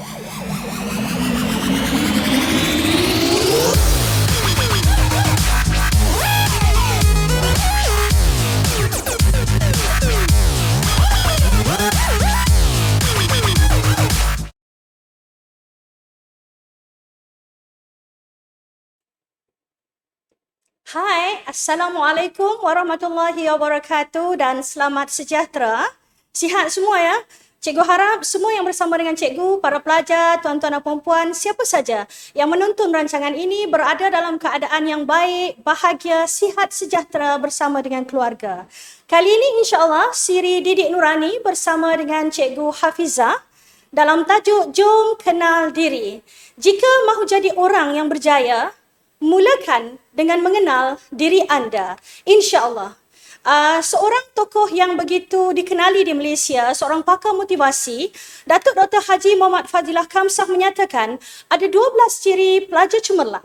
Hai, Assalamualaikum warahmatullahi wabarakatuh dan selamat sejahtera. Sihat semua ya? Cikgu harap semua yang bersama dengan cikgu, para pelajar, tuan-tuan dan puan-puan, siapa saja yang menonton rancangan ini berada dalam keadaan yang baik, bahagia, sihat sejahtera bersama dengan keluarga. Kali ini insya-Allah siri Didik Nurani bersama dengan Cikgu Hafizah dalam tajuk Jom Kenal Diri. Jika mahu jadi orang yang berjaya, mulakan dengan mengenal diri anda. InsyaAllah. Seorang tokoh yang begitu dikenali di Malaysia, seorang pakar motivasi, Datuk Dr. Haji Muhammad Fadilah Kamsah menyatakan ada 12 ciri pelajar cemerlang.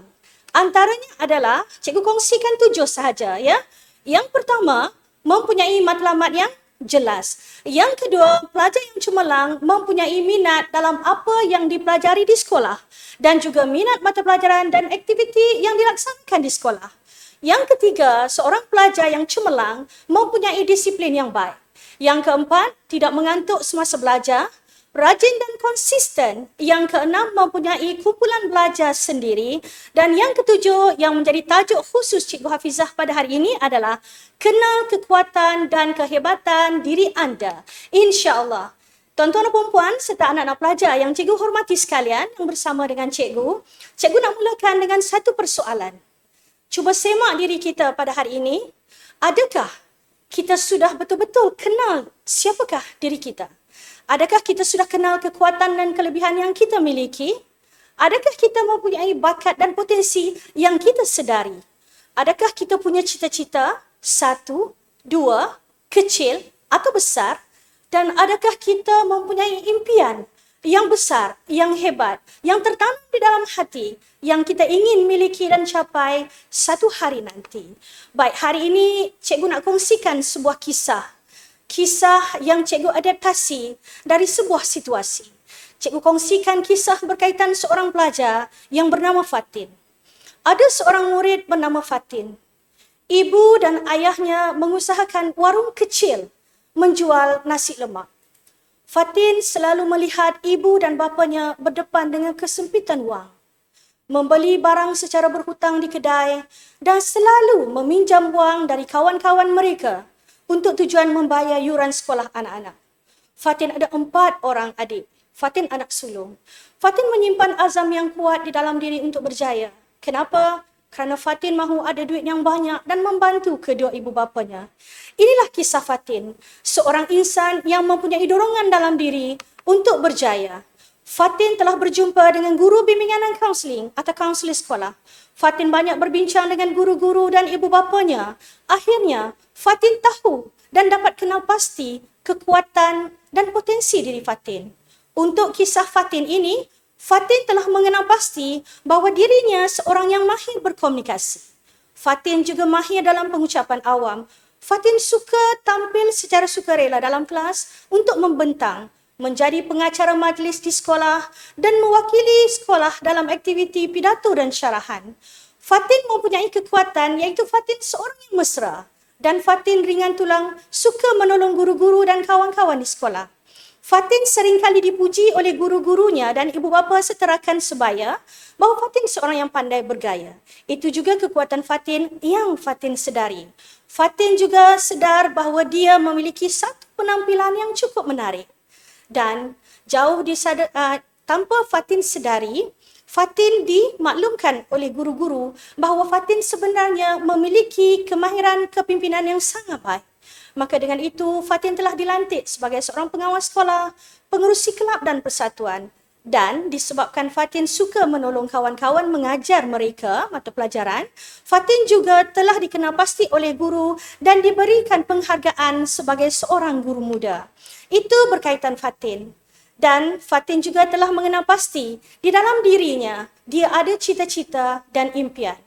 Antaranya adalah, cikgu kongsikan 7 sahaja. Ya. Yang pertama, mempunyai matlamat yang jelas. Yang kedua, pelajar yang cemerlang mempunyai minat dalam apa yang dipelajari di sekolah dan juga minat mata pelajaran dan aktiviti yang dilaksanakan di sekolah. Yang ketiga, seorang pelajar yang cemerlang mempunyai disiplin yang baik. Yang keempat, tidak mengantuk semasa belajar, rajin dan konsisten. Yang keenam, mempunyai kumpulan belajar sendiri. Dan yang ketujuh, yang menjadi tajuk khusus Cikgu Hafizah pada hari ini adalah kenal kekuatan dan kehebatan diri anda. InsyaAllah. Tuan-tuan dan puan-puan serta anak-anak pelajar yang cikgu hormati sekalian yang bersama dengan cikgu nak mulakan dengan satu persoalan. Cuba semak diri kita pada hari ini. Adakah kita sudah betul-betul kenal siapakah diri kita? Adakah kita sudah kenal kekuatan dan kelebihan yang kita miliki? Adakah kita mempunyai bakat dan potensi yang kita sedari? Adakah kita punya cita-cita, satu, dua, kecil atau besar? Dan adakah kita mempunyai impian yang besar, yang hebat, yang tertanam di dalam hati, yang kita ingin miliki dan capai satu hari nanti? Baik, hari ini cikgu nak kongsikan sebuah kisah. Kisah yang cikgu adaptasi dari sebuah situasi. Cikgu kongsikan kisah berkaitan seorang pelajar yang bernama Fatin. Ada seorang murid bernama Fatin. Ibu dan ayahnya mengusahakan warung kecil menjual nasi lemak. Fatin selalu melihat ibu dan bapanya berdepan dengan kesempitan wang, membeli barang secara berhutang di kedai dan selalu meminjam wang dari kawan-kawan mereka untuk tujuan membayar yuran sekolah anak-anak. Fatin ada 4 orang adik. Fatin anak sulung. Fatin menyimpan azam yang kuat di dalam diri untuk berjaya. Kenapa? Kerana Fatin mahu ada duit yang banyak dan membantu kedua ibu bapanya. Inilah kisah Fatin, seorang insan yang mempunyai dorongan dalam diri untuk berjaya. Fatin telah berjumpa dengan guru bimbingan dan kaunseling atau kaunselor sekolah. Fatin banyak berbincang dengan guru-guru dan ibu bapanya. Akhirnya, Fatin tahu dan dapat kenal pasti kekuatan dan potensi diri Fatin. Untuk kisah Fatin ini, Fatin telah mengenal pasti bahawa dirinya seorang yang mahir berkomunikasi. Fatin juga mahir dalam pengucapan awam. Fatin suka tampil secara sukarela dalam kelas untuk membentang, menjadi pengacara majlis di sekolah dan mewakili sekolah dalam aktiviti pidato dan syarahan. Fatin mempunyai kekuatan iaitu Fatin seorang yang mesra dan Fatin ringan tulang, suka menolong guru-guru dan kawan-kawan di sekolah. Fatin seringkali dipuji oleh guru-gurunya dan ibu bapa serta rakan sebaya bahawa Fatin seorang yang pandai bergaya. Itu juga kekuatan Fatin yang Fatin sedari. Fatin juga sedar bahawa dia memiliki satu penampilan yang cukup menarik. Dan tanpa Fatin sedari, Fatin dimaklumkan oleh guru-guru bahawa Fatin sebenarnya memiliki kemahiran kepimpinan yang sangat baik. Maka dengan itu, Fatin telah dilantik sebagai seorang pengawas sekolah, pengerusi kelab dan persatuan. Dan disebabkan Fatin suka menolong kawan-kawan mengajar mereka mata pelajaran, Fatin juga telah dikenal pasti oleh guru dan diberikan penghargaan sebagai seorang guru muda. Itu berkaitan Fatin. Dan Fatin juga telah mengenal pasti di dalam dirinya, dia ada cita-cita dan impian.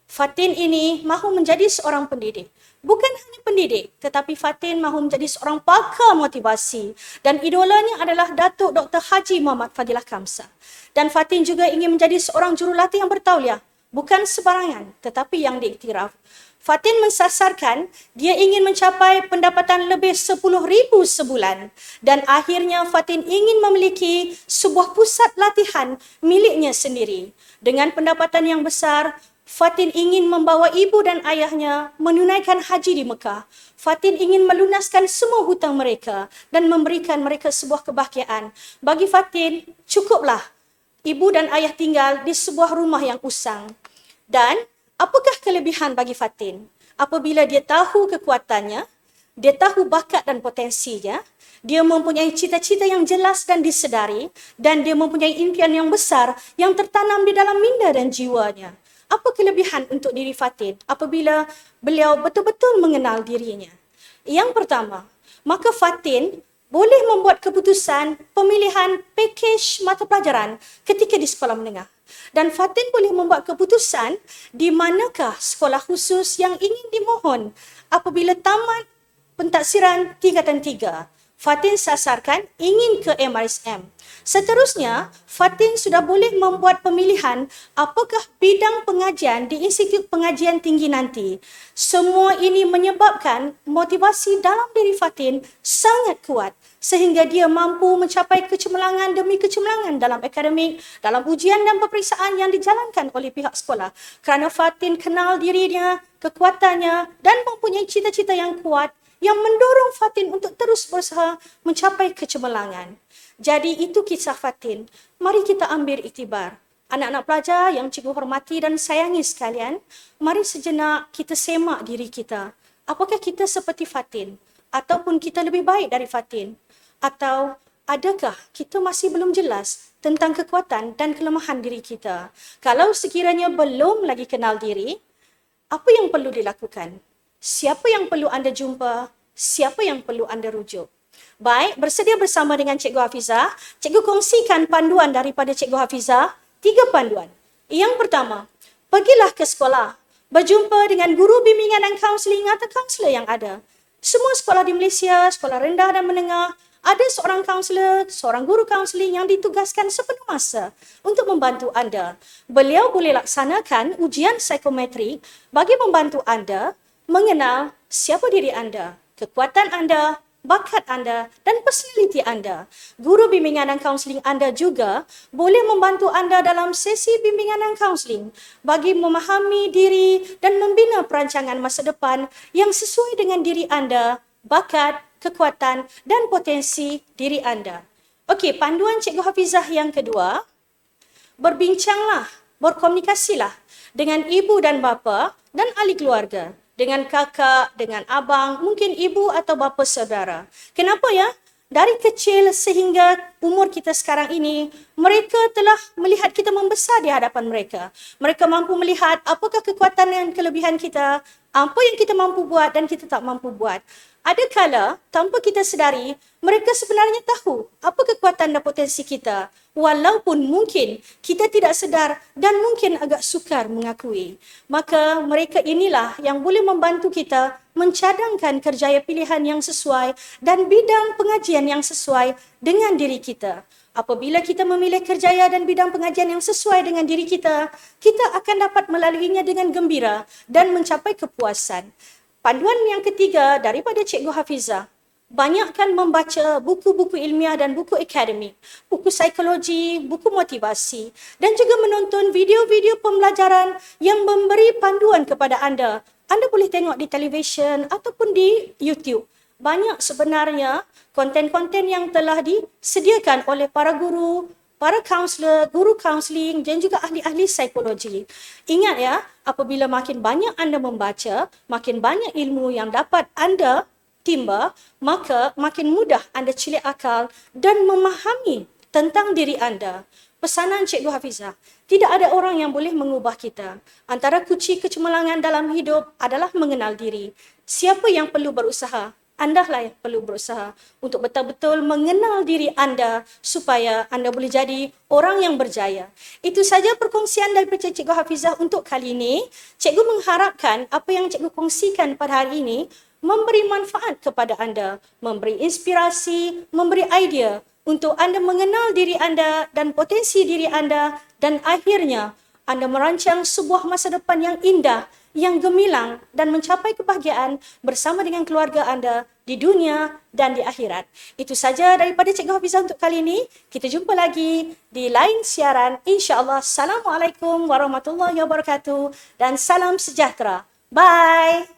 Fatin ini mahu menjadi seorang pendidik. bukan hanya pendidik, tetapi Fatin mahu menjadi seorang pakar motivasi dan idolanya adalah Datuk Dr. Haji Muhammad Fadilah Kamsah. Dan Fatin juga ingin menjadi seorang jurulatih yang bertauliah, bukan sebarangan tetapi yang diiktiraf. Fatin mensasarkan dia ingin mencapai pendapatan lebih 10,000 sebulan dan akhirnya Fatin ingin memiliki sebuah pusat latihan miliknya sendiri. Dengan pendapatan yang besar, Fatin ingin membawa ibu dan ayahnya menunaikan haji di Mekah. Fatin ingin melunaskan semua hutang mereka dan memberikan mereka sebuah kebahagiaan. Bagi Fatin, cukuplah ibu dan ayah tinggal di sebuah rumah yang usang. Dan apakah kelebihan bagi Fatin? Apabila dia tahu kekuatannya, dia tahu bakat dan potensinya, dia mempunyai cita-cita yang jelas dan disedari, dan dia mempunyai impian yang besar yang tertanam di dalam minda dan jiwanya. Apa kelebihan untuk diri Fatin apabila beliau betul-betul mengenal dirinya? Yang pertama, maka Fatin boleh membuat keputusan pemilihan pakej mata pelajaran ketika di sekolah menengah. Dan Fatin boleh membuat keputusan di manakah sekolah khusus yang ingin dimohon apabila tamat pentaksiran tingkatan 3. Fatin sasarkan ingin ke MRSM. Seterusnya, Fatin sudah boleh membuat pemilihan apakah bidang pengajian di Institut Pengajian Tinggi nanti. Semua ini menyebabkan motivasi dalam diri Fatin sangat kuat sehingga dia mampu mencapai kecemerlangan demi kecemerlangan dalam akademik, dalam ujian dan peperiksaan yang dijalankan oleh pihak sekolah. Kerana Fatin kenal dirinya, kekuatannya dan mempunyai cita-cita yang kuat yang mendorong Fatin untuk terus berusaha mencapai kecemerlangan. Jadi itu kisah Fatin. Mari kita ambil iktibar. Anak-anak pelajar yang cikgu hormati dan sayangi sekalian, mari sejenak kita semak diri kita. Apakah kita seperti Fatin? Ataupun kita lebih baik dari Fatin? Atau adakah kita masih belum jelas tentang kekuatan dan kelemahan diri kita? Kalau sekiranya belum lagi kenal diri, apa yang perlu dilakukan? Siapa yang perlu anda jumpa? Siapa yang perlu anda rujuk? Baik, bersedia bersama dengan Cikgu Hafizah. Cikgu kongsikan panduan daripada Cikgu Hafizah. 3 panduan. Yang pertama, pergilah ke sekolah. Berjumpa dengan guru bimbingan dan kaunseling atau kaunselor yang ada. Semua sekolah di Malaysia, sekolah rendah dan menengah, ada seorang kaunselor, seorang guru kaunseling yang ditugaskan sepenuh masa untuk membantu anda. Beliau boleh laksanakan ujian psikometrik bagi membantu anda mengenal siapa diri anda, kekuatan anda, bakat anda dan personaliti anda. Guru bimbingan dan kaunseling anda juga boleh membantu anda dalam sesi bimbingan dan kaunseling bagi memahami diri dan membina perancangan masa depan yang sesuai dengan diri anda, bakat, kekuatan dan potensi diri anda. Okey, panduan Cikgu Hafizah yang kedua, berbincanglah, berkomunikasilah dengan ibu dan bapa dan ahli keluarga. Dengan kakak, dengan abang, mungkin ibu atau bapa saudara. Kenapa ya? Dari kecil sehingga umur kita sekarang ini, mereka telah melihat kita membesar di hadapan mereka. Mereka mampu melihat apakah kekuatan dan kelebihan kita, apa yang kita mampu buat dan kita tak mampu buat. Ada kala, tanpa kita sedari, mereka sebenarnya tahu apa kekuatan dan potensi kita, walaupun mungkin kita tidak sedar dan mungkin agak sukar mengakui. Maka mereka inilah yang boleh membantu kita mencadangkan kerjaya pilihan yang sesuai dan bidang pengajian yang sesuai dengan diri kita. Apabila kita memilih kerjaya dan bidang pengajian yang sesuai dengan diri kita, kita akan dapat melaluinya dengan gembira dan mencapai kepuasan. Panduan yang ketiga daripada Cikgu Hafizah, banyakkan membaca buku-buku ilmiah dan buku akademik, buku psikologi, buku motivasi dan juga menonton video-video pembelajaran yang memberi panduan kepada anda. Anda boleh tengok di televisyen ataupun di YouTube. Banyak sebenarnya konten-konten yang telah disediakan oleh para guru, para kaunselor, guru kaunseling dan juga ahli-ahli psikologi. Ingat ya, apabila makin banyak anda membaca, makin banyak ilmu yang dapat anda timba, maka makin mudah anda cilik akal dan memahami tentang diri anda. Pesanan Cikgu Hafizah, tidak ada orang yang boleh mengubah kita. Antara kunci kecemerlangan dalam hidup adalah mengenal diri. Siapa yang perlu berusaha? Andalah yang perlu berusaha untuk betul-betul mengenal diri anda supaya anda boleh jadi orang yang berjaya. Itu saja perkongsian daripada Cikgu Hafizah untuk kali ini. Cikgu mengharapkan apa yang cikgu kongsikan pada hari ini memberi manfaat kepada anda, memberi inspirasi, memberi idea untuk anda mengenal diri anda dan potensi diri anda dan akhirnya anda merancang sebuah masa depan yang indah, yang gemilang dan mencapai kebahagiaan bersama dengan keluarga anda di dunia dan di akhirat. Itu saja daripada Cikgu Hafizah untuk kali ini. Kita jumpa lagi di lain siaran. InsyaAllah. Assalamualaikum warahmatullahi wabarakatuh dan salam sejahtera. Bye.